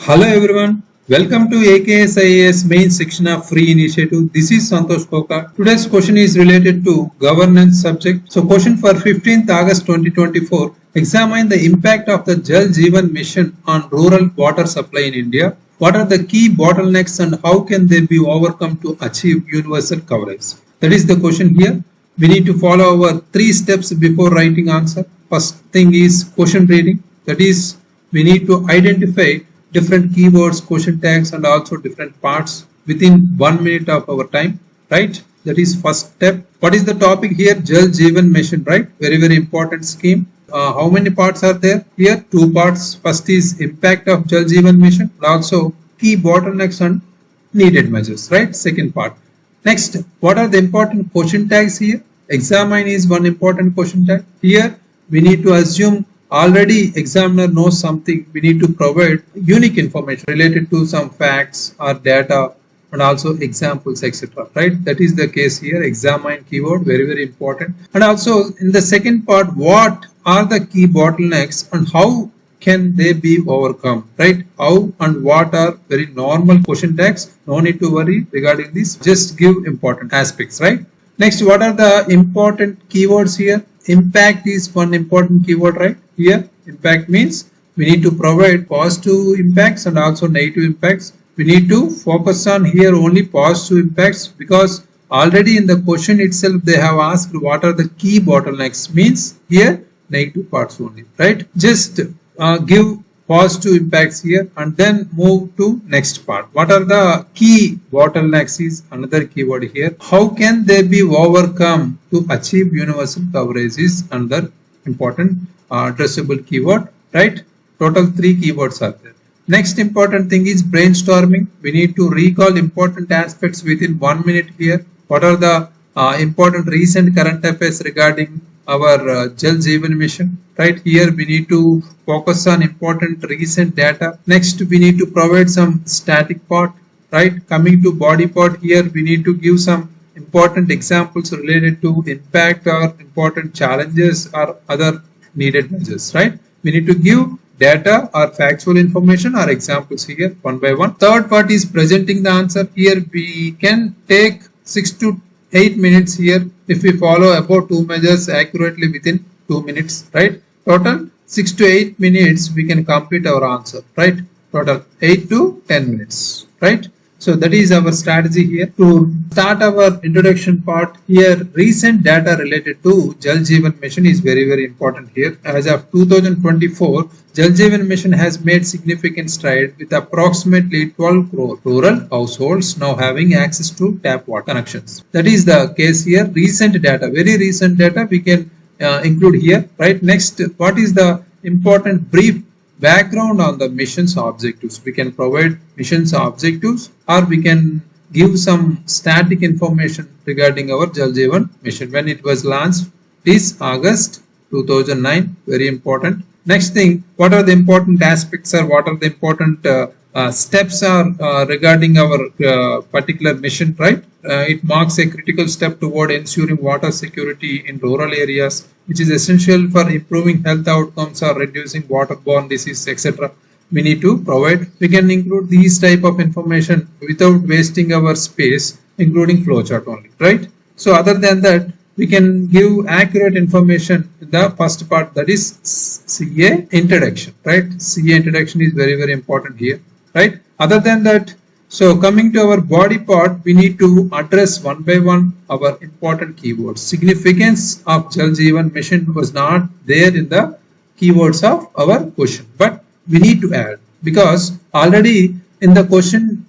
Hello everyone, welcome to AKSIAS main Shikshna free initiative. This is Santosh Koka. Today's question is related to governance subject. So question for 15th August 2024. Examine the impact of the Jal Jeevan mission on rural water supply in India. What are the key bottlenecks and how can they be overcome to achieve universal coverage? That is the question here. We need to follow our 3 steps before writing answer. First thing is question reading. That is, we need to identify different keywords, question tags and also different parts within 1 minute of our time, right? That is first step. What is the topic here? Jal Jeevan mission, right? Very important scheme. How many parts are there here? 2 parts. First is impact of Jal Jeevan mission and also key bottlenecks and needed measures, right? Second part. Next, what are the important question tags here? Examine is one important question tag. Here we need to assume already examiner knows something. We need to provide unique information related to some facts or data and also examples, etc. Right? That is the case here. Examine keyword, very important. And also in the second part, what are the key bottlenecks and how can they be overcome? Right? How and what are very normal question tags. No need to worry regarding this. Just give important aspects. Right? Next, what are the important keywords here? Impact is one important keyword, right? Here, impact means we need to provide positive impacts and also negative impacts. We need to focus on here only positive impacts because already in the question itself they have asked what are the key bottlenecks, means here negative parts only, right? Just give positive impacts here and then move to next part. What are the key bottlenecks is another keyword here. How can they be overcome to achieve universal coverage is another important addressable keyword, right? Total 3 keywords are there. Next important thing is brainstorming. We need to recall important aspects within 1 minute here. What are the important recent current affairs regarding our Jal Jeevan mission, right? Here we need to focus on important recent data. Next we need to provide some static part, right? Coming to body part, here we need to give some important examples related to impact or important challenges or other needed measures, right? We need to give data or factual information or examples here one by one. Third part is presenting the answer. Here we can take 6 to 8 minutes here if we follow about 2 measures accurately within 2 minutes, right? Total 6 to 8 minutes we can complete our answer, right? Total 8 to 10 minutes, right? So that is our strategy here. To start our introduction part here, recent data related to Jal Jeevan mission is very important here. As of 2024, Jal Jeevan mission has made significant stride with approximately 12 crore rural households now having access to tap water connections. That is the case here. Recent data, very recent data we can include here, right? Next, what is the important brief background on the mission's objectives? We can provide mission's objectives or we can give some static information regarding our Jal Jeevan mission. When it was launched is August 2009, very important. Next thing, what are the important aspects or what are the important steps are regarding our particular mission, right? It marks a critical step toward ensuring water security in rural areas, which is essential for improving health outcomes or reducing waterborne disease, etc. We need to provide. We can include these type of information without wasting our space, including flowchart only, right? So other than that, we can give accurate information in the first part, that is CA introduction, right? CA introduction is very important here, right? Other than that, so coming to our body part, we need to address one by one our important keywords. Significance of Jal Jeevan mission was not there in the keywords of our question, but we need to add because already in the question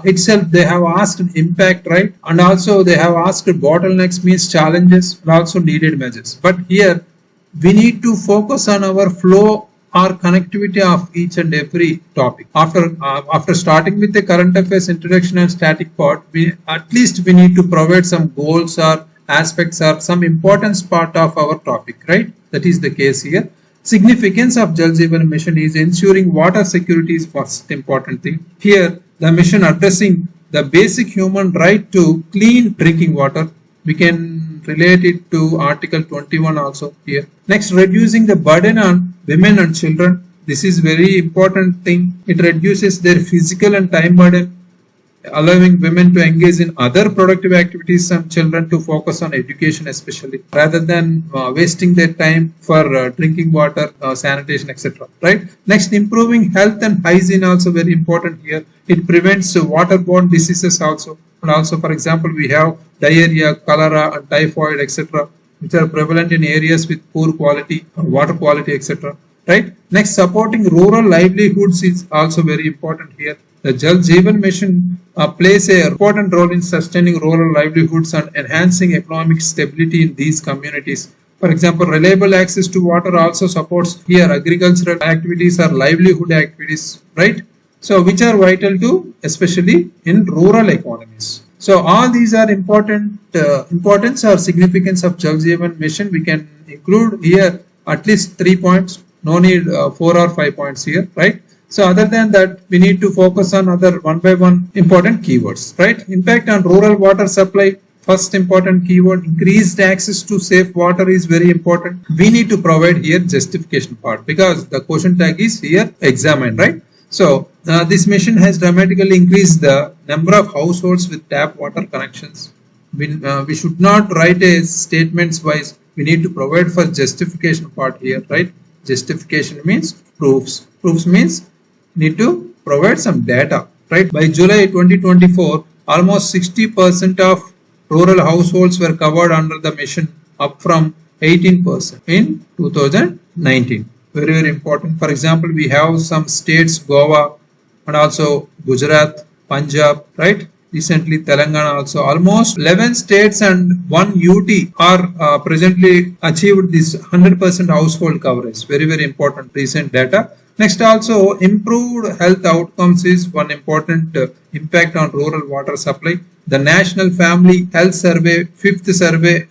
itself they have asked impact, right? And also they have asked bottlenecks, means challenges and also needed measures. But here we need to focus on our flow or connectivity of each and every topic. After starting with the current affairs introduction and static part, at least we need to provide some goals or aspects or some importance part of our topic, right? That is the case here. Significance of Jal Jeevan mission is ensuring water security is first important thing. Here the mission addressing the basic human right to clean drinking water. We can relate it to Article 21 also here. Next, reducing the burden on women and children. This is very important thing. It reduces their physical and time burden, allowing women to engage in other productive activities and children to focus on education especially, rather than wasting their time for drinking water, sanitation, etc. Right. Next, improving health and hygiene also very important here. It prevents waterborne diseases also, and also, for example, we have diarrhea, cholera and typhoid, etc., which are prevalent in areas with poor quality water quality, etc. Right. Next, supporting rural livelihoods is also very important here. The Jal Jeevan Mission plays an important role in sustaining rural livelihoods and enhancing economic stability in these communities. For example, reliable access to water also supports here agricultural activities or livelihood activities, right? So, which are vital to, especially in rural economies. So, all these are importance or significance of Jal Jeevan Mission. We can include here at least 3 points. No need 4 or 5 points here, right? So other than that, we need to focus on other one by one important keywords, right? Impact on rural water supply. First important keyword, increased access to safe water is very important. We need to provide here justification part, because the question tag is here examined, right? So this mission has dramatically increased the number of households with tap water connections. We should not write a statements wise. We need to provide for justification part here, right? Justification means proofs. Proofs means need to provide some data, right? By July 2024, almost 60% of rural households were covered under the mission, up from 18% in 2019. Very, very important. For example, we have some states, Goa and also Gujarat, Punjab, right? Recently Telangana also. Almost 11 states and 1 UT are presently achieved this 100% household coverage. Very, very important recent data. Next, also improved health outcomes is one important impact on rural water supply. The National Family Health Survey, 5th survey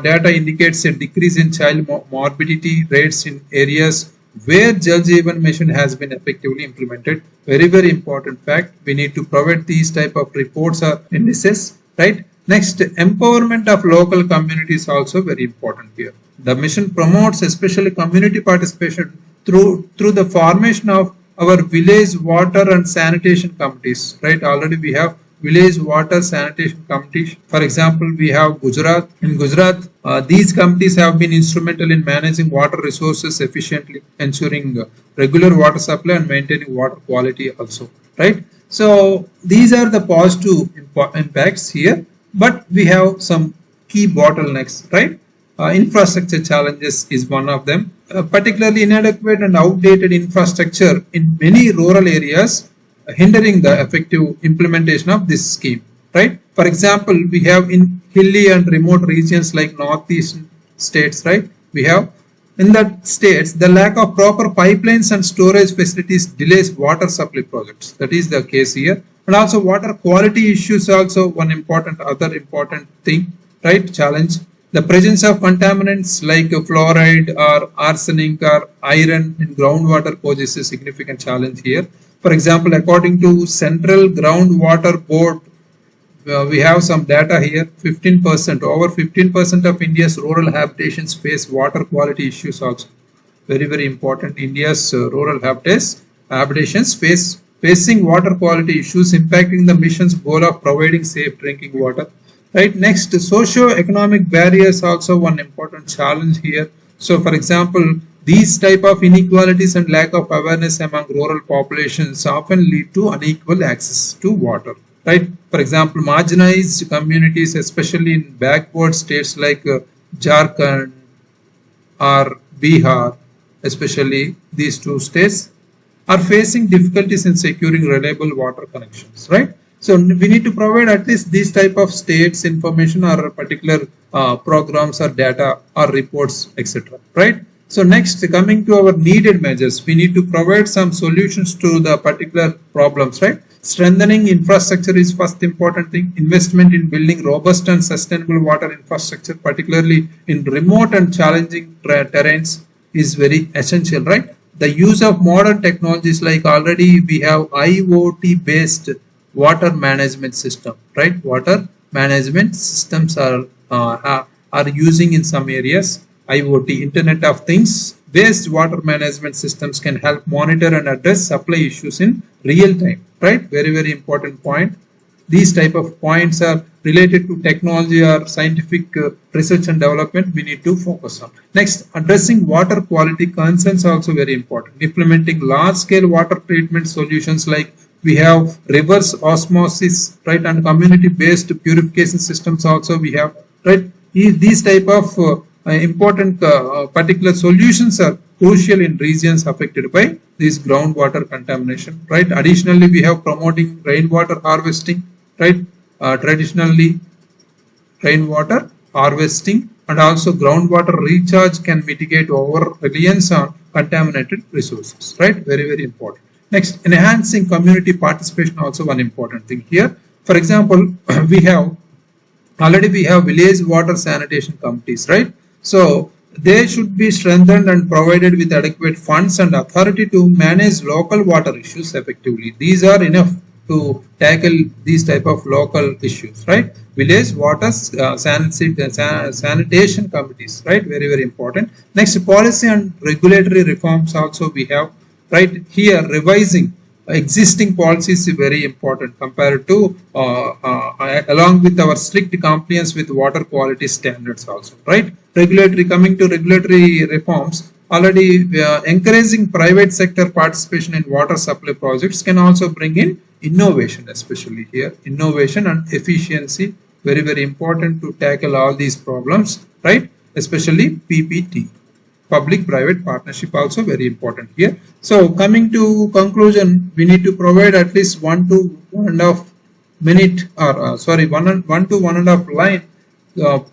data indicates a decrease in child morbidity rates in areas where Jal Jeevan Mission has been effectively implemented. Very, very important fact. We need to provide these type of reports or indices, right? Next, empowerment of local communities also very important here. The mission promotes especially community participation through the formation of our village water and sanitation committees, right? Already we have village water sanitation committees. For example, we have Gujarat. In Gujarat, these committees have been instrumental in managing water resources efficiently, ensuring regular water supply and maintaining water quality also, right? So these are the positive impacts here, but we have some key bottlenecks, right? Infrastructure challenges is one of them, particularly inadequate and outdated infrastructure in many rural areas, hindering the effective implementation of this scheme, right? For example, we have in hilly and remote regions like northeast states, right? We have in that states the lack of proper pipelines and storage facilities delays water supply projects. That is the case here. And also water quality issues also one other important thing, right? Challenge. The presence of contaminants like fluoride or arsenic or iron in groundwater poses a significant challenge here. For example, according to Central Groundwater Board, we have some data here. 15%, over 15% of India's rural habitations face water quality issues also. Very, very important. India's rural habitations facing water quality issues, impacting the mission's goal of providing safe drinking water. Right. Next, socio-economic barriers also one important challenge here. So, for example, these type of inequalities and lack of awareness among rural populations often lead to unequal access to water. Right. For example, marginalized communities, especially in backward states like Jharkhand or Bihar, especially these two states, are facing difficulties in securing reliable water connections. Right. So we need to provide at least these type of states information or particular programs or data or reports, etc. Right. So next, coming to our needed measures, we need to provide some solutions to the particular problems, right? Strengthening infrastructure is first important thing. Investment in building robust and sustainable water infrastructure, particularly in remote and challenging terrains, is very essential, right? The use of modern technologies, like already we have IoT based water management system, right? Water management systems are using in some areas. IoT, Internet of Things based water management systems can help monitor and address supply issues in real time, right? Very, very important point. These type of points are related to technology or scientific research and development we need to focus on. Next, addressing water quality concerns also very important. Implementing large scale water treatment solutions like we have reverse osmosis, right, and community based purification systems also we have, right. These type of important particular solutions are crucial in regions affected by this groundwater contamination, right. Additionally, we have promoting rainwater harvesting, right. Traditionally rainwater harvesting and also groundwater recharge can mitigate over reliance on contaminated resources, right. Very, very important. Next, enhancing community participation also one important thing here. For example, we have village water sanitation committees, right. So they should be strengthened and provided with adequate funds and authority to manage local water issues effectively. These are enough to tackle these type of local issues, right. Village water sanitation committees, right. Very, very important. Next, policy and regulatory reforms also we have, right. Here revising existing policies is very important compared to along with our strict compliance with water quality standards also, right. Coming to regulatory reforms, already encouraging private sector participation in water supply projects can also bring in innovation, especially here innovation and efficiency, very, very important to tackle all these problems, right. Especially PPT, public private partnership, also very important here. So coming to conclusion, we need to provide at least 1 to 1.5 minute or 1 to 1.5 line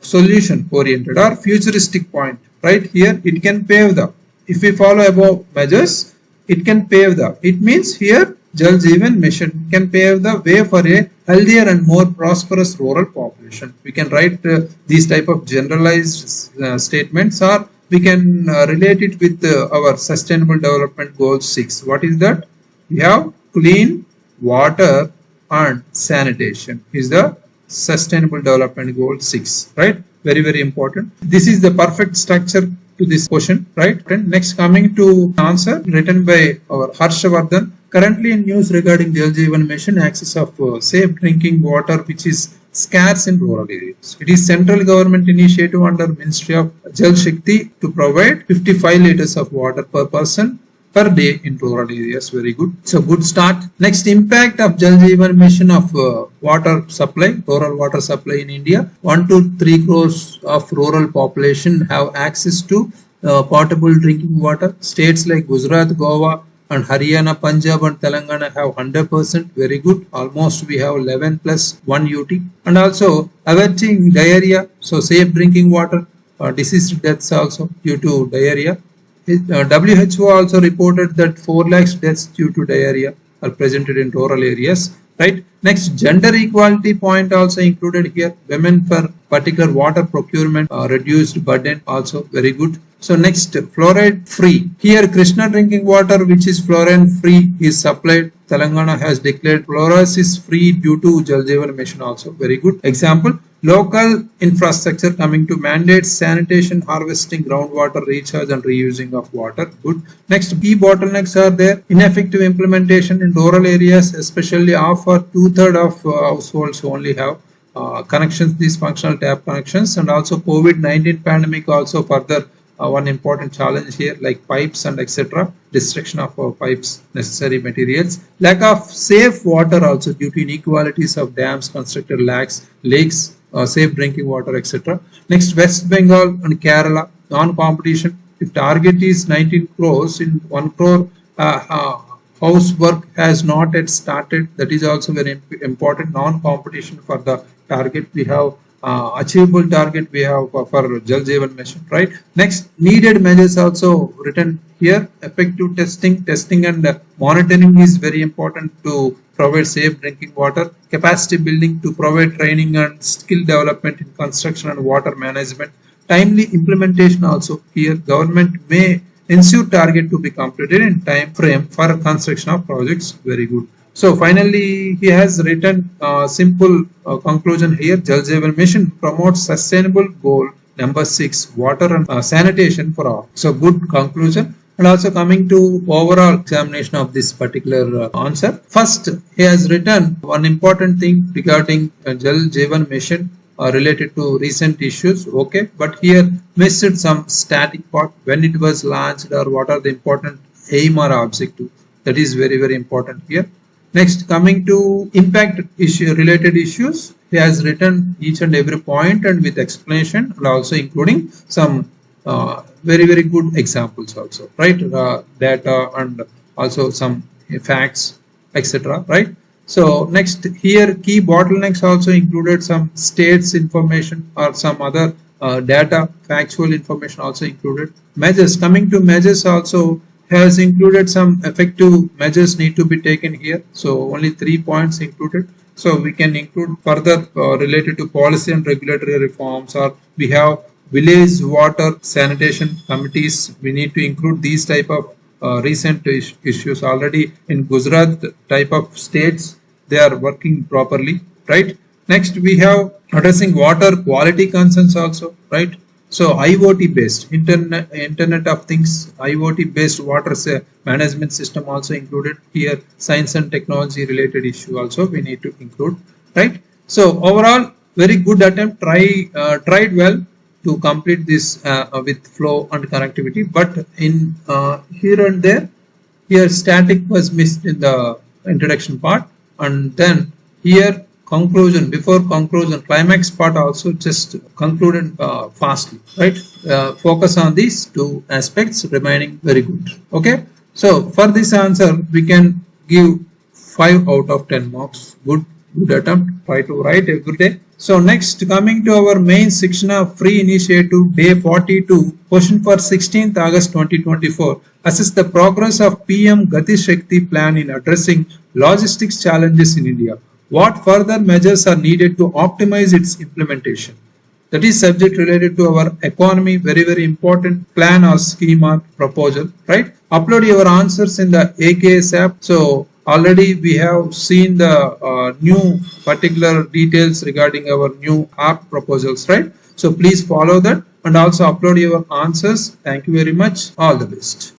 solution oriented or futuristic point, right. Here it can pave the, if we follow above measures, it can pave the, it means here Jal Jeevan Mission can pave the way for a healthier and more prosperous rural population. We can write these type of generalized statements, or we can relate it with our sustainable development goal 6. What is that? We have clean water and sanitation is the sustainable development goal 6, right. Very, very important. This is the perfect structure to this question, right. And next, coming to answer written by our Harshavardhan. Currently in news regarding Jal Jeevan Mission, access of safe drinking water which is scarce in rural areas. It is central government initiative under Ministry of Jal Shakti to provide 55 liters of water per person per day in rural areas. Very good. So good start. Next, impact of Jal Jeevan Mission of water supply, rural water supply in India. 1 to 3 crores of rural population have access to potable drinking water. States like Gujarat, Goa and Haryana, Punjab and Telangana have 100%. Very good. Almost we have 11 plus 1 UT. And also averting diarrhea. So safe drinking water, disease deaths also due to diarrhea. WHO also reported that 4 lakhs deaths due to diarrhea are presented in rural areas, right. Next, gender equality point also included here. Women for particular water procurement, reduced burden also, very good. So next, fluoride free. Here Krishna drinking water which is fluoride free is supplied. Telangana has declared fluorosis free due to Jal Jeevan Mission also, very good. Example, local infrastructure coming to mandate sanitation, harvesting, groundwater recharge and reusing of water, good. Next, key bottlenecks are there. Ineffective implementation in rural areas, especially half or 2/3 of households only have connections, these functional tap connections, and also COVID-19 pandemic also further one important challenge here, like pipes and etc. Destruction of pipes, necessary materials. Lack of safe water also due to inequalities of dams constructed, lakes, safe drinking water, etc. Next, West Bengal and Kerala, non-competition. If target is 19 crores, in 1 crore housework has not yet started. That is also very important. Non-competition for the target. We have achievable target we have for Jal Jeevan Mission, right. Next, needed measures also written here. Effective testing and monitoring is very important to provide safe drinking water. Capacity building to provide training and skill development in construction and water management. Timely implementation also here. Government may ensure target to be completed in time frame for construction of projects, very good. So finally, he has written simple conclusion here. Jal Jeevan Mission promotes sustainable goal number 6, water and sanitation for all. So good conclusion. And also coming to overall examination of this particular answer. First, he has written one important thing regarding Jal Jeevan Mission related to recent issues. Okay, but here missed some static part, when it was launched or what are the important aim or objective. That is very, very important here. Next, coming to impact issue related issues, he has written each and every point and with explanation, and also including some very, very good examples also, right? Data and also some facts, etc., right? So next, here key bottlenecks also included some states information or some other data, factual information also included. Measures, coming to measures also has included some effective measures need to be taken here. So only 3 points included. So we can include further related to policy and regulatory reforms, or we have village water sanitation committees. We need to include these type of recent issues. Already in Gujarat type of states, they are working properly, right? Next, we have addressing water quality concerns also, right? So IoT based Internet of Things, IoT based water management system also included here. Science and technology related issue also we need to include, right? So overall, very good attempt. Tried well to complete this with flow and connectivity, but in here and there, here static was missed in the introduction part, and then here conclusion, before conclusion, climax part also just concluded fastly, right? Focus on these two aspects remaining very good. Okay, so for this answer we can give 5 out of 10 marks. Good attempt. Try to write every day. So next, coming to our main Shikshna free initiative day 42, question for 16th August 2024. Assess the progress of PM Gati Shakti plan in addressing logistics challenges in India. What further measures are needed to optimize its implementation? That is subject related to our economy, very, very important plan or scheme or proposal, right? Upload your answers in the AKS app. So already we have seen the new particular details regarding our new app proposals, right? So please follow that and also upload your answers. Thank you very much. All the best.